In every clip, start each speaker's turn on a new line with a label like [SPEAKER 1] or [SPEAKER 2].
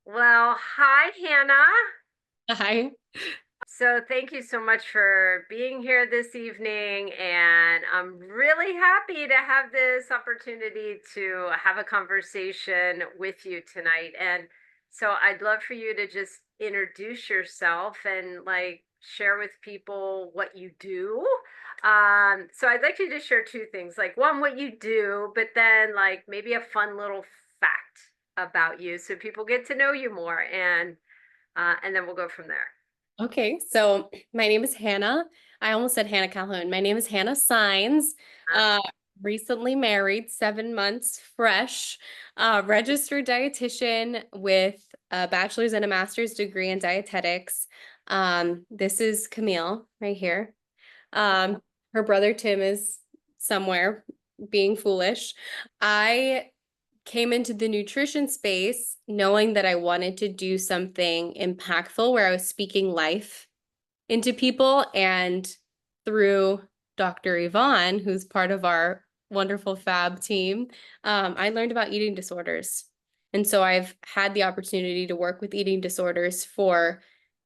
[SPEAKER 1] Well, hi, Hannah.
[SPEAKER 2] Hi.
[SPEAKER 1] So, thank you so much for being here this evening. And I'm really happy to have this opportunity to have a conversation with you tonight. And so, I'd love for you to just introduce yourself and share with people what you do. So, I'd like you to share two things like, one, what you do, but then, maybe a fun little fact about you so people get to know you more. And then we'll go from there.
[SPEAKER 2] Okay, so my name is Hannah. I almost said Hannah Calhoun. My name is Hannah Signs. Uh, Recently married, 7 months fresh, registered dietitian with a bachelor's and a master's degree in dietetics. This is Camille right here. Um, Her brother Tim is somewhere being foolish. I came into the nutrition space knowing that I wanted to do something impactful where I was speaking life into people. And through Dr. Yvonne, who's part of our wonderful Fab team, I learned about eating disorders. And so I've had the opportunity to work with eating disorders for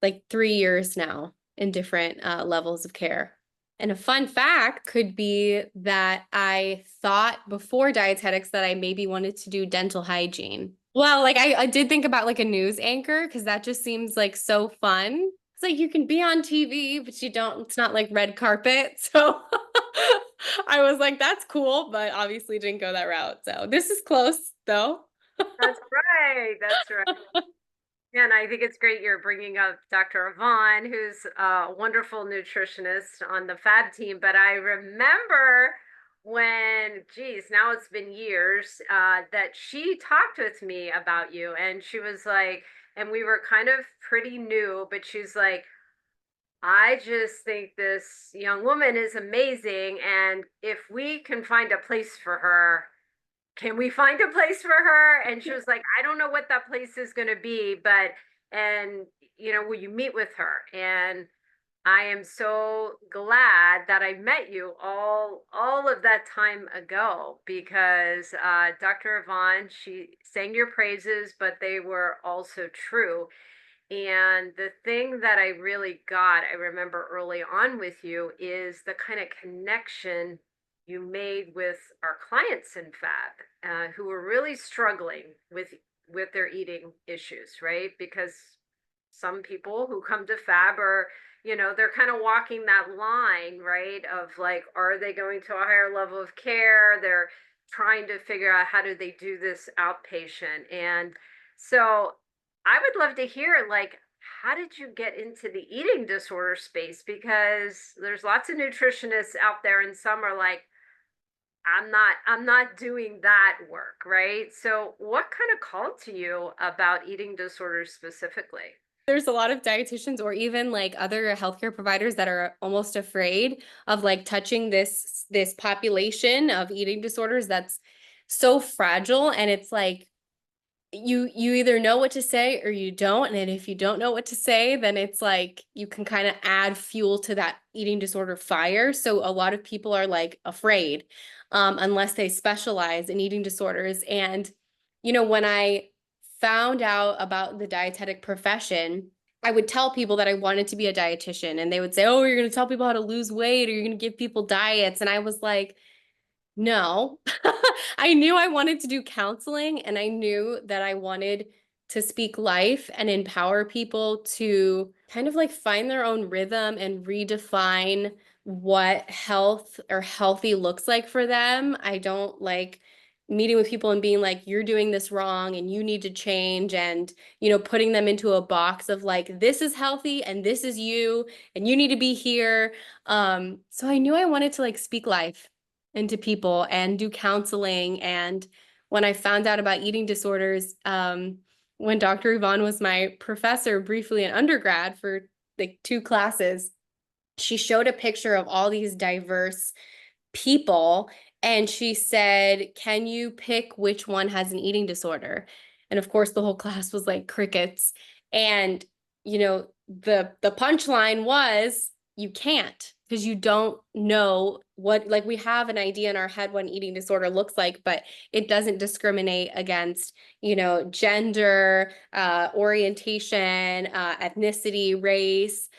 [SPEAKER 2] like 3 years now in different levels of care. And a fun fact could be that I thought before dietetics that I maybe wanted to do dental hygiene. Well, like I did think about like a news anchor because that just seems like so fun. It's like you can be on TV, but you don't, it's not like red carpet. So I was like, that's cool, but obviously didn't go that route. So this is close though.
[SPEAKER 1] That's right. That's right. And I think it's great you're bringing up Dr. Yvonne, who's a wonderful nutritionist on the Fab team. But I remember when, geez, now it's been years, that she talked with me about you. And she was like, and we were kind of pretty new, but she's like, I just think this young woman is amazing. And if we can find a place for her, can we find a place for her? And she was like, I don't know what that place is going to be, but, and, will you meet with her? And I am so glad that I met you all of that time ago because Dr. Yvonne, she sang your praises, but they were also true. And the thing that I really got, I remember early on with you, is the kind of connection you made with our clients in Fab, who were really struggling with their eating issues, right? Because some people who come to Fab are, they're kind of walking that line, right? Of like, are they going to a higher level of care? They're trying to figure out how do they do this outpatient. And so I would love to hear like how did you get into the eating disorder space? Because there's lots of nutritionists out there and some are like, I'm not doing that work, right? So what kind of called to you about eating disorders specifically?
[SPEAKER 2] There's a lot of dietitians or even like other healthcare providers that are almost afraid of like touching this population of eating disorders that's so fragile. And it's like you either know what to say or you don't. And if you don't know what to say, then it's like you can kind of add fuel to that eating disorder fire. So a lot of people are like afraid, unless they specialize in eating disorders. And when I found out about the dietetic profession, I would tell people that I wanted to be a dietitian, and they would say, "Oh, you're going to tell people how to lose weight, or you're going to give people diets." And I was like, no, I knew I wanted to do counseling, and I knew that I wanted to speak life and empower people to kind of like find their own rhythm and redefine what health or healthy looks like for them. I don't like meeting with people and being like, you're doing this wrong and you need to change, and, putting them into a box of like, this is healthy and this is you and you need to be here. So I knew I wanted to like speak life into people and do counseling. And when I found out about eating disorders, when Dr. Yvonne was my professor briefly in undergrad for like 2 classes, she showed a picture of all these diverse people, and she said, "Can you pick which one has an eating disorder?" And of course, the whole class was like crickets. And the punchline was, you can't. because you don't know what, like, we have an idea in our head what an eating disorder looks like, but it doesn't discriminate against, gender, orientation, ethnicity, race,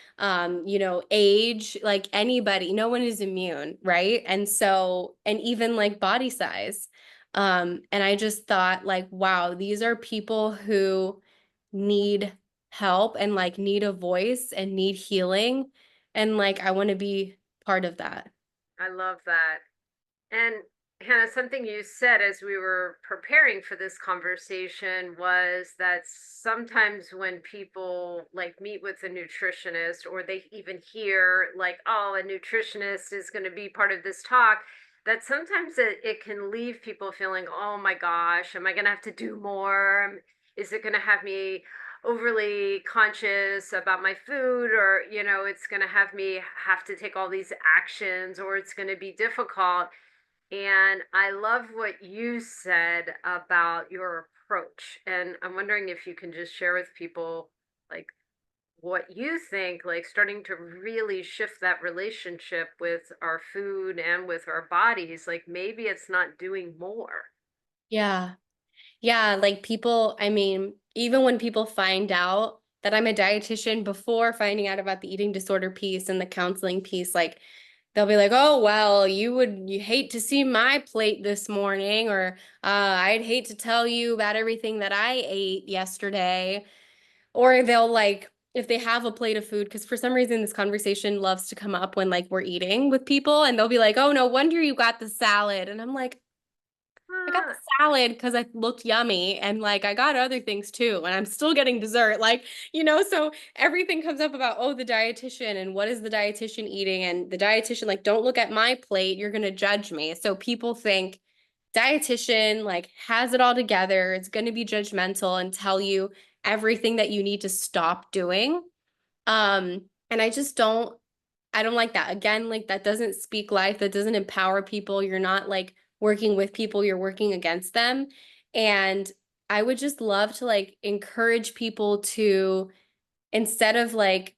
[SPEAKER 2] age, like anybody, no one is immune, right? And so, and even like body size. And I just thought like, wow, these are people who need help and like need a voice and need healing. And like, I want to be part of that.
[SPEAKER 1] I love that. And Hannah, something you said as we were preparing for this conversation was that sometimes when people like meet with a nutritionist or they even hear like, oh, a nutritionist is going to be part of this talk, that sometimes it can leave people feeling, oh my gosh, am I going to have to do more? Is it going to have me overly conscious about my food, or it's going to have me have to take all these actions, or it's going to be difficult. And I love what you said about your approach. And I'm wondering if you can just share with people like what you think, like starting to really shift that relationship with our food and with our bodies. Like maybe it's not doing more.
[SPEAKER 2] Yeah. Yeah. Like people, I mean, even when people find out that I'm a dietitian before finding out about the eating disorder piece and the counseling piece, like they'll be like, oh, well, you hate to see my plate this morning, or I'd hate to tell you about everything that I ate yesterday. Or they'll like, if they have a plate of food, because for some reason this conversation loves to come up when like we're eating with people, and they'll be like, oh, no wonder you got the salad. And I'm like, I got the
[SPEAKER 1] Ah,
[SPEAKER 2] salad because I looked yummy, and like I got other things too, and I'm still getting dessert. Like, so everything comes up about, oh, the dietitian and what is the dietitian eating? And the dietitian, like, don't look at my plate, you're gonna judge me. So people think dietitian like has it all together, it's gonna be judgmental and tell you everything that you need to stop doing. And I don't like that. Again, like that doesn't speak life, that doesn't empower people. You're not like working with people, you're working against them. And I would just love to like encourage people to, instead of like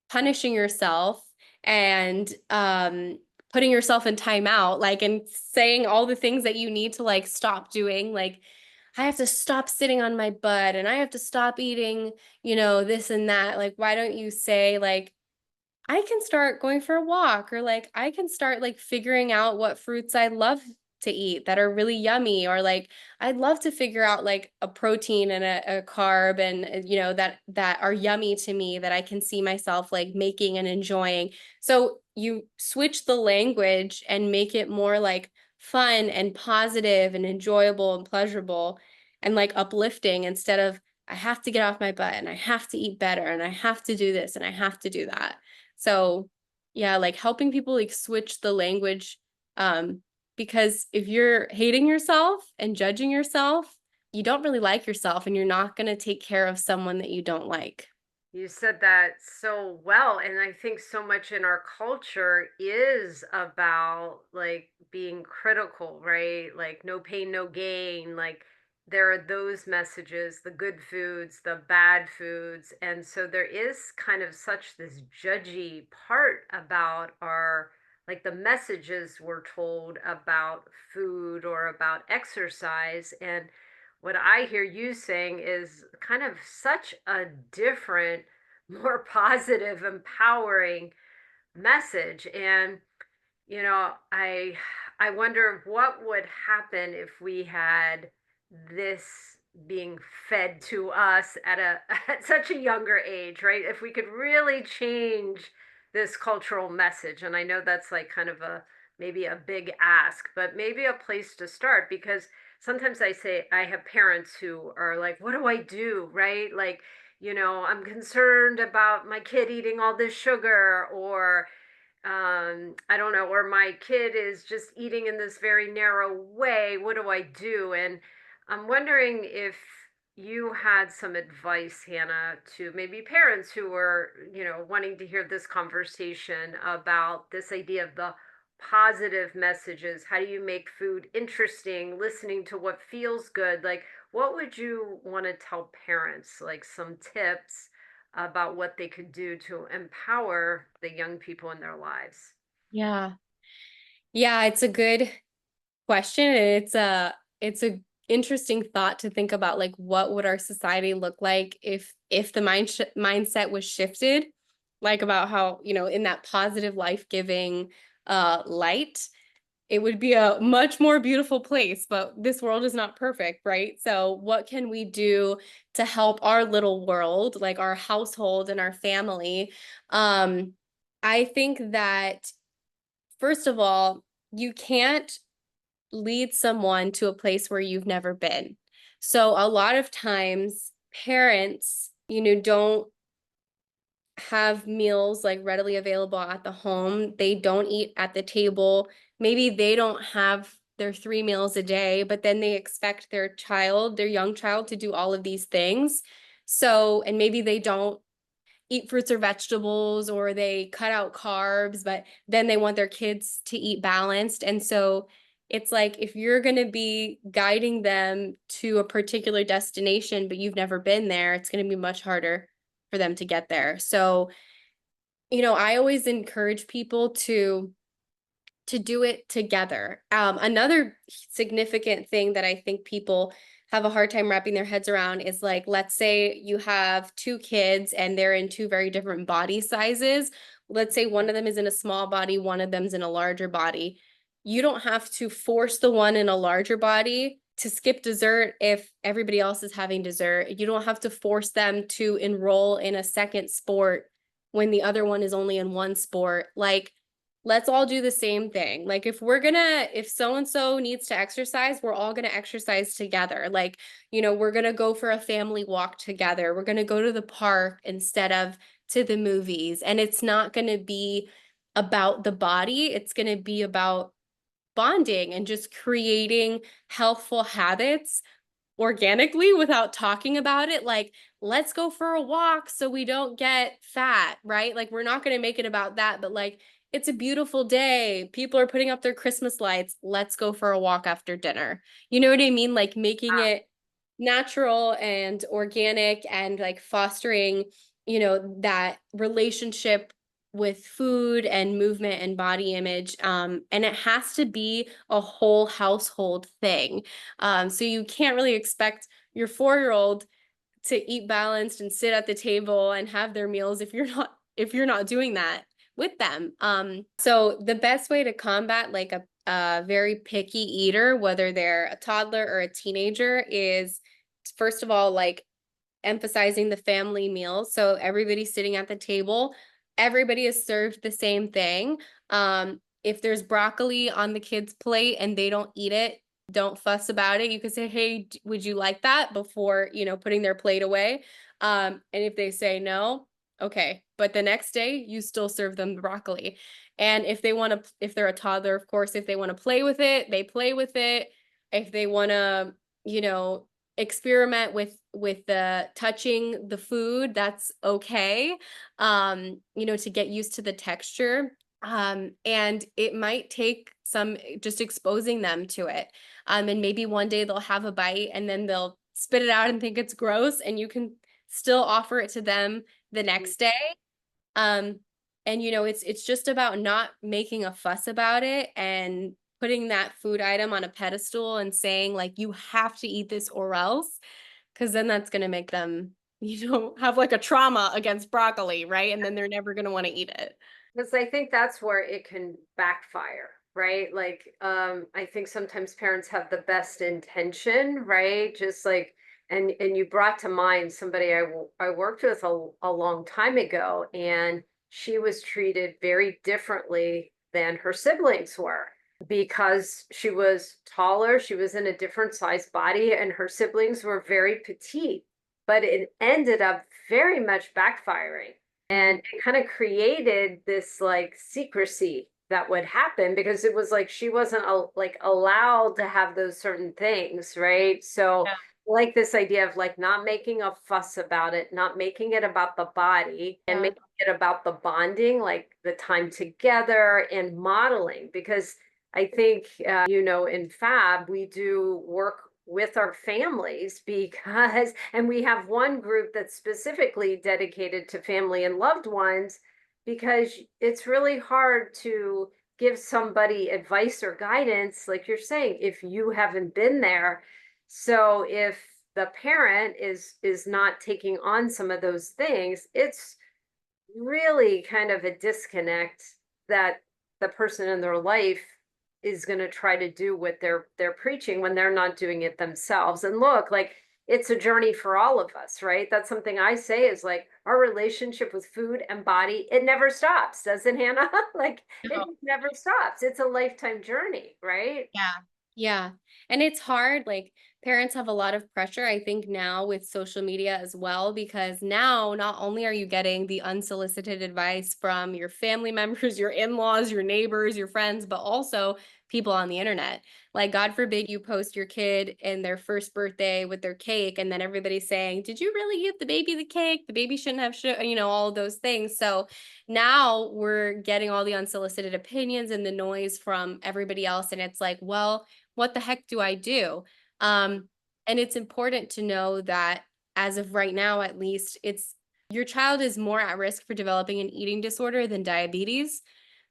[SPEAKER 2] punishing yourself and putting yourself in timeout, like, and saying all the things that you need to like stop doing, like I have to stop sitting on my butt and I have to stop eating, this and that. Like, why don't you say like, I can start going for a walk, or like I can start like figuring out what fruits I love to eat that are really yummy, or like I'd love to figure out like a protein and a carb, and that are yummy to me, that I can see myself like making and enjoying. So you switch the language and make it more like fun and positive and enjoyable and pleasurable and like uplifting, instead of I have to get off my butt and I have to eat better and I have to do this and I have to do that. So yeah, like helping people like switch the language. Because if you're hating yourself and judging yourself, you don't really like yourself, and you're not going to take care of someone that you don't like.
[SPEAKER 1] you said that so well. And I think so much in our culture is about like being critical, right? Like no pain, no gain. Like there are those messages, the good foods, the bad foods. And so there is kind of such this judgy part about our, like the messages we're told about food or about exercise. And what I hear you saying is kind of such a different, more positive, empowering message. And I wonder what would happen if we had this being fed to us at a at such a younger age, right? If we could really change this cultural message. And I know that's like kind of a maybe a big ask, but maybe a place to start, because sometimes I say I have parents who are like, what do I do, right? Like, I'm concerned about my kid eating all this sugar, or I don't know, or my kid is just eating in this very narrow way. What do I do? And I'm wondering if you had some advice, Hannah, to maybe parents who are, wanting to hear this conversation about this idea of the positive messages. How do you make food interesting, listening to what feels good? Like, what would you want to tell parents? Like some tips about what they could do to empower the young people in their lives.
[SPEAKER 2] Yeah. Yeah, it's a good question. And it's a interesting thought to think about, like, what would our society look like if the mindset was shifted, like about how, in that positive, life-giving light, it would be a much more beautiful place. But this world is not perfect, right? So what can we do to help our little world, like our household and our family? I think that, first of all, you can't lead someone to a place where you've never been. So a lot of times parents, don't have meals like readily available at the home. They don't eat at the table. Maybe they don't have their 3 meals a day, but then they expect their young child to do all of these things. So, and maybe they don't eat fruits or vegetables, or they cut out carbs, but then they want their kids to eat balanced. And so it's like, if you're going to be guiding them to a particular destination, but you've never been there, it's going to be much harder for them to get there. So, I always encourage people to do it together. Another significant thing that I think people have a hard time wrapping their heads around is, like, let's say you have 2 kids and they're in 2 very different body sizes. Let's say one of them is in a small body, one of them's in a larger body. You don't have to force the one in a larger body to skip dessert if everybody else is having dessert. You don't have to force them to enroll in a second sport when the other one is only in one sport. Like, let's all do the same thing. Like, if so and so needs to exercise, we're all gonna exercise together. Like, we're gonna go for a family walk together. We're gonna go to the park instead of to the movies. And it's not gonna be about the body, it's gonna be about bonding and just creating healthful habits organically without talking about it. Like, let's go for a walk so we don't get fat, right? Like, we're not going to make it about that, but like, it's a beautiful day. People are putting up their Christmas lights. Let's go for a walk after dinner. You know what I mean? Like, making it natural and organic, and like fostering, that relationship with food and movement and body image. And it has to be a whole household thing. So you can't really expect your 4-year-old to eat balanced and sit at the table and have their meals if you're not doing that with them. So the best way to combat, like, a very picky eater, whether they're a toddler or a teenager, is, first of all, like, emphasizing the family meals. So everybody's sitting at the table, everybody is served the same thing. If there's broccoli on the kids' plate and they don't eat it, don't fuss about it. You could say, "Hey, would you like that?" before, putting their plate away. And if they say no, okay. But the next day, you still serve them the broccoli. And if they're a toddler, of course, if they want to play with it, they play with it. If they want to, you know, experiment with the touching the food, that's okay. To get used to the texture. And it might take some just exposing them to it. And maybe one day they'll have a bite and then they'll spit it out and think it's gross, and you can still offer it to them the next day. Um, and it's just about not making a fuss about it and putting that food item on a pedestal and saying, like, you have to eat this or else, because then that's going to make them, have like a trauma against broccoli, right? And then they're never going to want to eat it.
[SPEAKER 1] Because I think that's where it can backfire, right? Like, I think sometimes parents have the best intention, right? Just like, and you brought to mind somebody I worked with a long time ago, and she was treated very differently than her siblings were because she was taller, she was in a different size body, and her siblings were very petite. But it ended up very much backfiring. And it kind of created this like secrecy that would happen because it was like she wasn't like allowed to have those certain things, right? So
[SPEAKER 2] Yeah.
[SPEAKER 1] like this idea of like not making a fuss about it, not making it about the body, and
[SPEAKER 2] Yeah.
[SPEAKER 1] making it about the bonding, like the time together and modeling. Because I think, in Fab, we do work with our families because, and we have one group that's specifically dedicated to family and loved ones because it's really hard to give somebody advice or guidance, like you're saying, if you haven't been there. So if the parent is not taking on some of those things, it's really kind of a disconnect that the person in their life is going to try to do what they're preaching when they're not doing it themselves. And look, like it's a journey for all of us, right? That's something I say is like our relationship with food and body, it never stops, doesn't Hannah? Like it
[SPEAKER 2] No.
[SPEAKER 1] never stops. It's a lifetime journey, right?
[SPEAKER 2] Yeah. Yeah. And it's hard. Like parents have a lot of pressure, I think, now with social media as well, because now not only are you getting the unsolicited advice from your family members, your in-laws, your neighbors, your friends, but also people on the internet. Like, God forbid you post your kid in their first birthday with their cake, and then everybody's saying, "Did you really give the baby the cake? The baby shouldn't have, all of those things." So now we're getting all the unsolicited opinions and the noise from everybody else. And it's like, well, what the heck do I do? And it's important to know that as of right now, at least, it's your child is more at risk for developing an eating disorder than diabetes.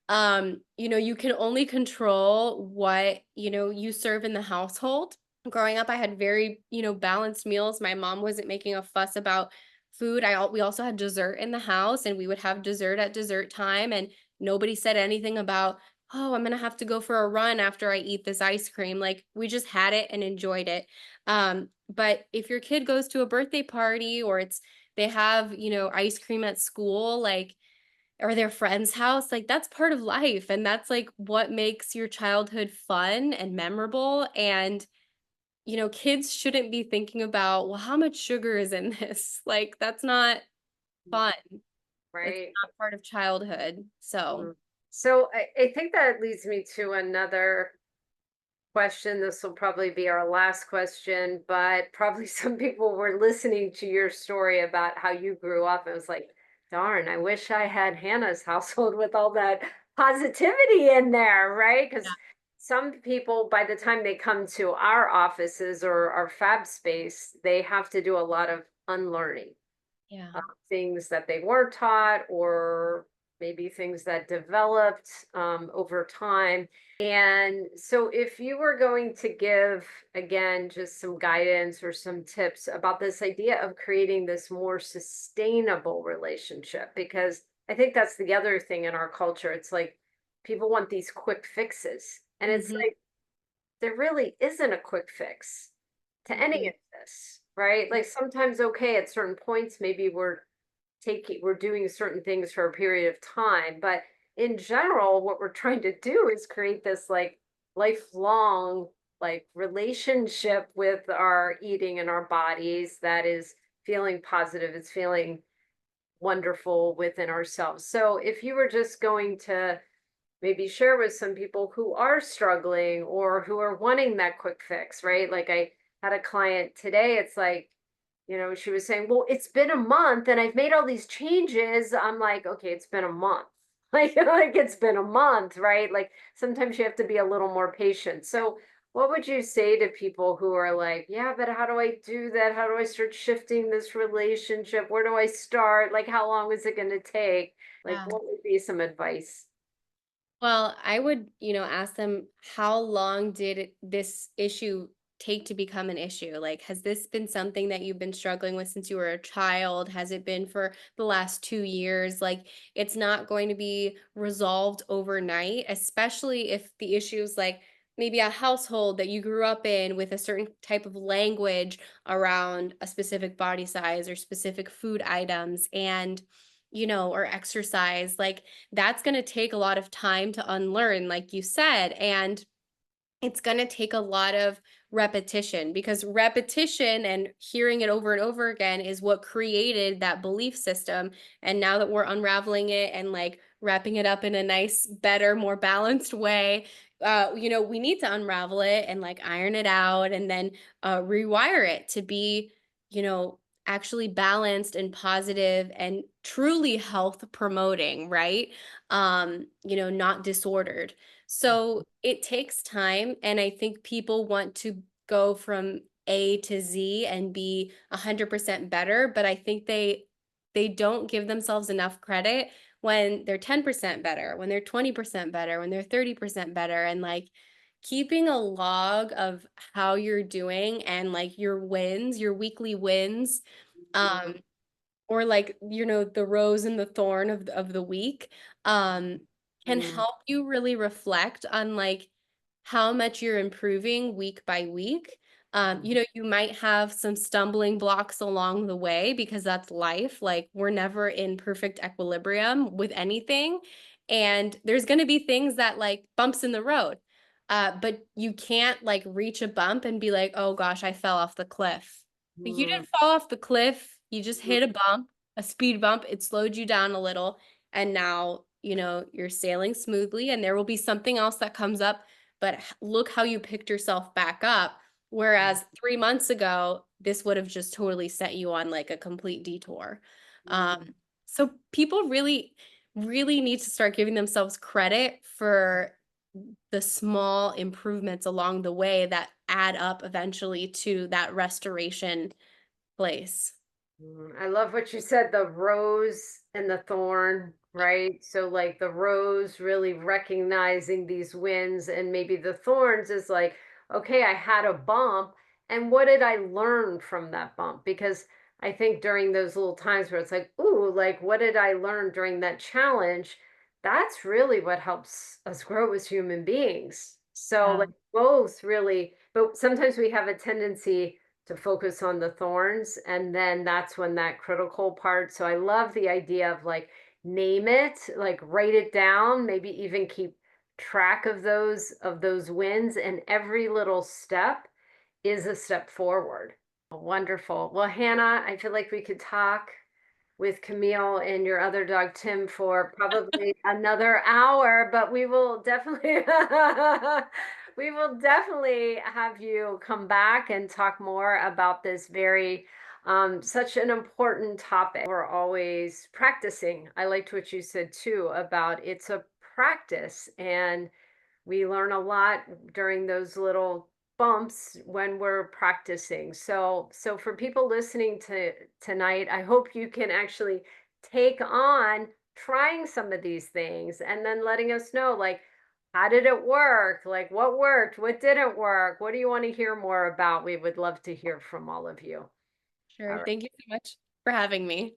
[SPEAKER 2] You can only control what, you serve in the household. Growing up, I had very, balanced meals. My mom wasn't making a fuss about food. We also had dessert in the house, and we would have dessert at dessert time, and nobody said anything about, "Oh, I'm gonna have to go for a run after I eat this ice cream." Like, we just had it and enjoyed it. But if your kid goes to a birthday party, or they have, ice cream at school, like, or their friend's house, like that's part of life, and that's like what makes your childhood fun and memorable. And kids shouldn't be thinking about, well, how much sugar is in this? Like, that's not fun. That's
[SPEAKER 1] Right.
[SPEAKER 2] not part of childhood. So,
[SPEAKER 1] Mm. So I think that leads me to another question. This will probably be our last question, but probably some people were listening to your story about how you grew up. It was like, darn, I wish I had Hannah's household with all that positivity in there, right? Because some people, by the time they come to our offices or our fab space, they have to do a lot of unlearning
[SPEAKER 2] yeah.
[SPEAKER 1] things that they weren't taught or maybe things that developed over time. And so, if you were going to give again just some guidance or some tips about this idea of creating this more sustainable relationship, because I think that's the other thing in our culture. It's like people want these quick fixes, and it's
[SPEAKER 2] Mhm,
[SPEAKER 1] like there really isn't a quick fix to any
[SPEAKER 2] mhm.
[SPEAKER 1] of this, right? Like sometimes, okay, at certain points, maybe we're doing certain things for a period of time, but in general, what we're trying to do is create this like lifelong like relationship with our eating and our bodies that is feeling positive, it's feeling wonderful within ourselves. So if you were just going to maybe share with some people who are struggling or who are wanting that quick fix, right? Like I had a client today, it's like, she was saying, well, it's been a month and I've made all these changes. I'm like, okay, it's been a month. Like it's been a month, right? Like sometimes you have to be a little more patient. So what would you say to people who are like, yeah, but how do I do that? How do I start shifting this relationship? Where do I start? Like, how long is it going to take? Like,
[SPEAKER 2] Yeah.
[SPEAKER 1] what would be some advice?
[SPEAKER 2] Well, I would, ask them, how long did this issue take to become an issue? Like, has this been something that you've been struggling with since you were a child? Has it been for the last 2 years? Like, it's not going to be resolved overnight, especially if the issue is like maybe a household that you grew up in with a certain type of language around a specific body size or specific food items, and, or exercise. Like, that's going to take a lot of time to unlearn, like you said. And it's going to take a lot of repetition, because repetition and hearing it over and over again is what created that belief system. And now that we're unraveling it and like wrapping it up in a nice, better, more balanced way, we need to unravel it and like iron it out, and then rewire it to be, you know, actually balanced and positive and truly health promoting, right? Not disordered. So it takes time. And I think people want to go from A to Z and be 100% better, but I think they don't give themselves enough credit when they're 10% better, when they're 20% better, when they're 30% better, and like keeping a log of how you're doing and like your wins, your weekly wins, um, or like, you know, the rose and the thorn of the week, um, can
[SPEAKER 1] Mhm.
[SPEAKER 2] help you really reflect on like how much you're improving week by week. You know, you might have some stumbling blocks along the way because that's life. Like, we're never in perfect equilibrium with anything. And there's going to be things that like bumps in the road. But you can't like reach a bump and be like, oh gosh, I fell off the cliff. Like, you
[SPEAKER 1] Mhm.
[SPEAKER 2] didn't fall off the cliff. You just hit a bump, a speed bump. It slowed you down a little. And now, you know, you're sailing smoothly, and there will be something else that comes up, but look how you picked yourself back up. Whereas 3 months ago, this would have just totally set you on like a complete detour.
[SPEAKER 1] Mhm.
[SPEAKER 2] So people really, really need to start giving themselves credit for the small improvements along the way that add up eventually to that restoration place.
[SPEAKER 1] I love what you said, the rose and the thorn, right? So, like the rose really recognizing these wins, and maybe the thorns is like, okay, I had a bump, and what did I learn from that bump? Because I think during those little times where it's like, ooh, like what did I learn during that challenge? That's really what helps us grow as human beings. So,
[SPEAKER 2] Yeah.
[SPEAKER 1] like, both really, but sometimes we have a tendency to focus on the thorns, and then that's when that critical part. So I love the idea of like name it, like write it down, maybe even keep track of those wins, and every little step is a step forward. Wonderful. Well, Hannah, I feel like we could talk with Camille and your other dog Tim for probably another hour, but we will definitely we will definitely have you come back and talk more about this very such an important topic. We're always practicing. I liked what you said too about it's a practice, and we learn a lot during those little bumps when we're practicing. So for people listening to tonight, I hope you can actually take on trying some of these things and then letting us know, like, how did it work? Like, what worked? What didn't work? What do you want to hear more about? We would love to hear from all of you. All
[SPEAKER 2] Sure.
[SPEAKER 1] right.
[SPEAKER 2] Thank you so much for having me.